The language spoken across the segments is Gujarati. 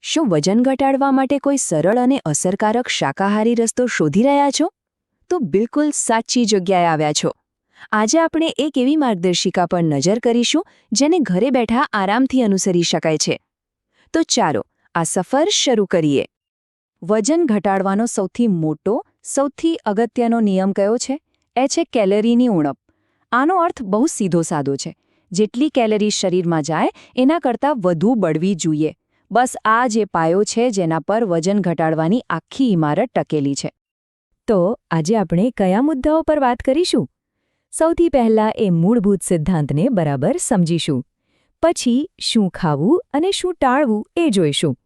શું વજન ઘટાડવા માટે કોઈ સરળ અને અસરકારક શાકાહારી રસ્તો શોધી રહ્યા છો? તો બિલકુલ સાચી જગ્યાએ આવ્યા છો. આજે આપણે એક એવી માર્ગદર્શિકા પર નજર કરીશું જેને ઘરે બેઠા આરામથી અનુસરી શકાય છે. તો ચાલો આ સફર શરૂ કરીએ. વજન ઘટાડવાનો સૌથી મોટો, સૌથી અગત્યનો નિયમ કયો છે? એ છે કેલરીની ઉણપ. આનો અર્થ બહુ સીધો સાદો છે. જેટલી કેલરી શરીરમાં જાય એના કરતાં વધુ બળવી જોઈએ. બસ આ જે પાયો છે જેના પર વજન ઘટાડવાની આખી ઇમારત ટકેલી છે. તો આજે આપણે કયા મુદ્દાઓ પર વાત કરીશું? સૌથી પહેલાં એ મૂળભૂત સિદ્ધાંતને બરાબર સમજીશું. પછી શું ખાવું અને શું ટાળવું એ જોઈશું.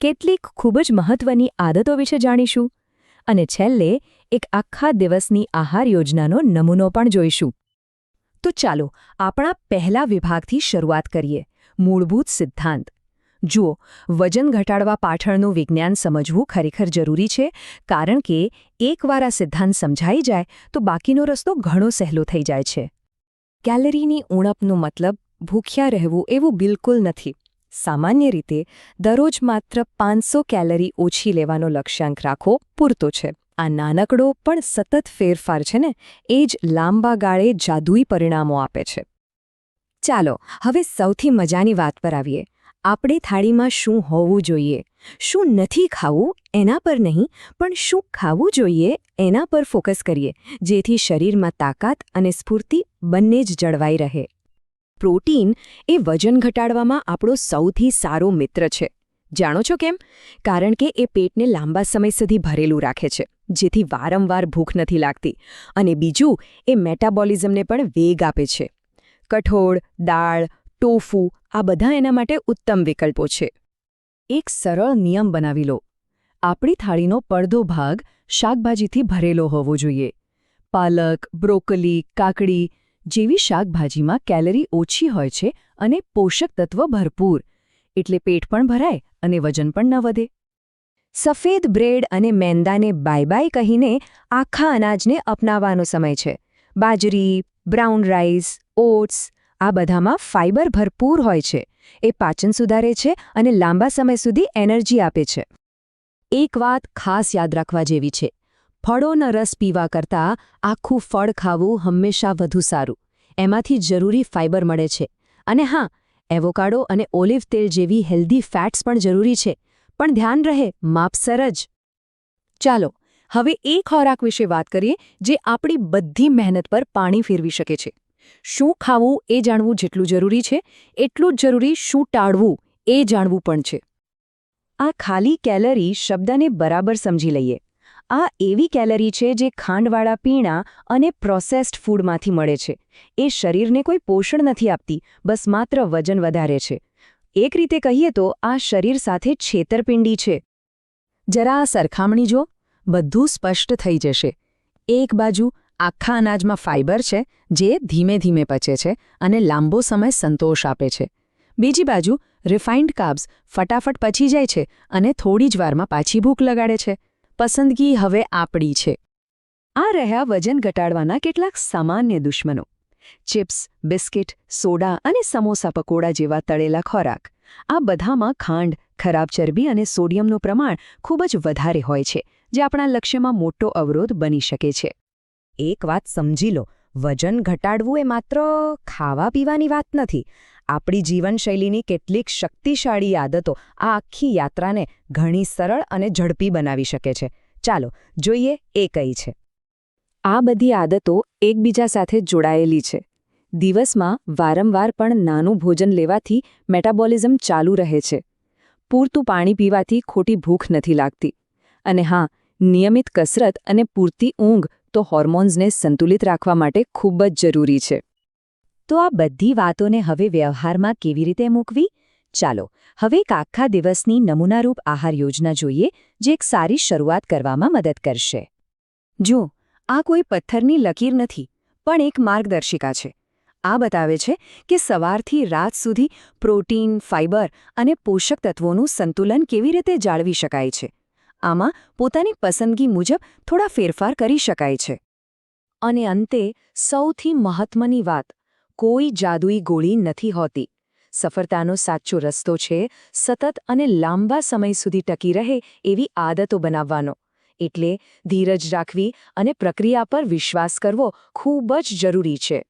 કેટલીક ખૂબ જ મહત્વની આદતો વિશે જાણીશું. અને છેલ્લે એક આખા દિવસની આહાર યોજનાનો નમૂનો પણ જોઈશું. તો ચાલો આપણા પહેલા વિભાગથી શરૂઆત કરીએ. મૂળભૂત સિદ્ધાંત. જુઓ, વજન ઘટાડવા પાછળનું વિજ્ઞાન સમજવું ખરેખર જરૂરી છે, કારણ કે એકવાર આ સિદ્ધાંત સમજાઈ જાય તો બાકીનો રસ્તો ઘણો સહેલો થઈ જાય છે. કેલરીની ઉણપનો મતલબ ભૂખ્યા રહેવું એવું બિલકુલ નથી. સામાન્ય રીતે દરરોજ માત્ર 500 કેલરી ઓછી લેવાનો લક્ષ્યાંક રાખવો પૂરતો છે. આ નાનકડો પણ સતત ફેરફાર છે ને, એ જ લાંબા ગાળે જાદુઈ પરિણામો આપે છે. ચાલો હવે સૌથી મજાની વાત પર આવીએ. આપણી થાળીમાં શું હોવું જોઈએ? શું નથી ખાવું એના પર નહીં, પણ શું ખાવું જોઈએ એના પર ફોકસ કરીએ, જેથી શરીરમાં તાકાત અને સ્ફૂર્તિ બંને જ જળવાઈ રહે. પ્રોટીન એ વજન ઘટાડવામાં આપણો સૌથી સારો મિત્ર છે. જાણો છો કેમ? કારણ કે એ પેટને લાંબા સમય સુધી ભરેલું રાખે છે, જેથી વારંવાર ભૂખ નથી લાગતી. અને બીજું, એ મેટાબોલિઝમને પણ વેગ આપે છે. કઠોળ, દાળ, ટોફુ આ બધા એના માટે ઉત્તમ વિકલ્પો છે. એક સરળ નિયમ બનાવી લો. આપણી થાળીનો પડધો ભાગ શાકભાજીથી ભરેલો હોવો જોઈએ. પાલક, બ્રોકોલી, કાકડી જેવી શાકભાજીમાં કેલરી ઓછી હોય છે અને પોષક તત્વ ભરપૂર. એટલે પેટ પણ ભરાય અને વજન પણ ન વધે. સફેદ બ્રેડ અને મેંદાને બાય બાય કહીને આખા અનાજને અપનાવવાનો સમય છે. બાજરી, બ્રાઉન રાઈસ, ઓટ્સ આ બધામાં ફાઇબર ભરપૂર હોય છે. એ પાચન સુધારે છે અને લાંબા સમય સુધી એનર્જી આપે છે. એક વાત ખાસ યાદ રાખવા જેવી છે. ફળોનો રસ પીવા કરતાં આખું ફળ ખાવું હંમેશા વધુ સારું. એમાંથી જરૂરી ફાઇબર મળે છે. અને હા, એવોકાડો અને ઓલિવ તેલ જેવી હેલ્ધી ફેટ્સ પણ જરૂરી છે. પણ ધ્યાન રહે, માપસર જ. ચાલો હવે એ ખોરાક વિશે વાત કરીએ જે આપણી બધી મહેનત પર પાણી ફેરવી શકે છે. શું ખાવું એ જાણવું જેટલું જરૂરી છે, એટલું જ જરૂરી શું ટાળવું એ જાણવું પણ છે. આ ખાલી કેલરી શબ્દને બરાબર સમજી લઈએ. આ એવી કેલરી છે જે ખાંડવાળા પીણા અને પ્રોસેસ્ડ ફૂડમાંથી મળે છે. એ શરીરને કોઈ પોષણ નથી આપતી, બસ માત્ર વજન વધારે છે. એક રીતે કહીએ તો આ શરીર સાથે છેતરપિંડી છે. જરા આ સરખામણી જો, બધું સ્પષ્ટ થઈ જશે. એક બાજુ આખા અનાજમાં ફાઇબર છે, જે ધીમે ધીમે પચે છે અને લાંબો સમય સંતોષ આપે છે. બીજી બાજુ રિફાઇન્ડ કાર્બ્સ ફટાફટ પચી જાય છે અને થોડી જ વારમાં પાછી ભૂખ લગાડે છે. પસંદગી હવે આપણી છે. આ રહ્યા વજન ઘટાડવાના કેટલાક સામાન્ય દુશ્મનો. ચિપ્સ, બિસ્કિટ, સોડા અને સમોસા પકોડા જેવા તળેલા ખોરાક. આ બધામાં ખાંડ, ખરાબ ચરબી અને સોડિયમનું પ્રમાણ ખૂબ જ વધારે હોય છે, જે આપણા લક્ષ્યમાં મોટો અવરોધ બની શકે છે. એક વાત સમજી લો, વજન ઘટાડવું એ માત્ર ખાવા પીવાની વાત નથી. આપણી જીવનશૈલીની કેટલીક શક્તિશાળી આદતો આ આખી યાત્રાને ઘણી સરળ અને ઝડપી બનાવી શકે છે. ચાલો જોઈએ એ કઈ છે. આ બધી આદતો એકબીજા સાથે જોડાયેલી છે. દિવસમાં વારંવાર પણ નાનું ભોજન લેવાથી મેટાબોલિઝમ ચાલુ રહે છે. પૂરતું પાણી પીવાથી ખોટી ભૂખ નથી લાગતી. અને હા, નિયમિત કસરત અને પૂરતી ઊંઘ તો હોર્મોન્સને સંતુલિત રાખવા માટે ખૂબ જ જરૂરી છે. તો આ બધી વાતોને હવે વ્યવહારમાં કેવી રીતે મૂકવી? ચાલો હવે એક આખા દિવસની નમૂનારૂપ આહાર યોજના જોઈએ, જે એક સારી શરૂઆત કરવામાં મદદ કરશે. જો આ કોઈ પથ્થરની લકીર નથી, પણ એક માર્ગદર્શિકા છે. આ બતાવે છે કે સવારથી રાત સુધી પ્રોટીન, ફાઇબર અને પોષક તત્વોનું સંતુલન કેવી રીતે જાળવી શકાય છે. આમાં પોતાની પસંદગી મુજબ થોડા ફેરફાર કરી શકાય છે. અને અંતે સૌથી મહત્વની વાત, કોઈ જાદુઈ ગોળી નથી હોતી. સફળતાનો સાચો રસ્તો છે સતત અને લાંબા સમય સુધી ટકી રહે એવી આદતો બનાવવાનો. એટલે ધીરજ રાખવી અને પ્રક્રિયા પર વિશ્વાસ કરવો ખૂબ જ જરૂરી છે.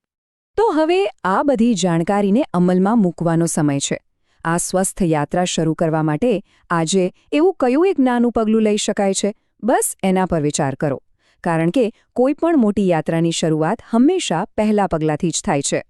તો હવે આ બધી જાણકારીને અમલમાં મૂકવાનો સમય છે. આ સ્વસ્થ યાત્રા શરૂ કરવા માટે આજે એવું કયું એક નાનું પગલું લઈ શકાય છે? બસ એના પર વિચાર કરો. કારણ કે કોઈ પણ મોટી યાત્રાની શરૂઆત હંમેશા પહેલા પગલાંથી જ થાય છે.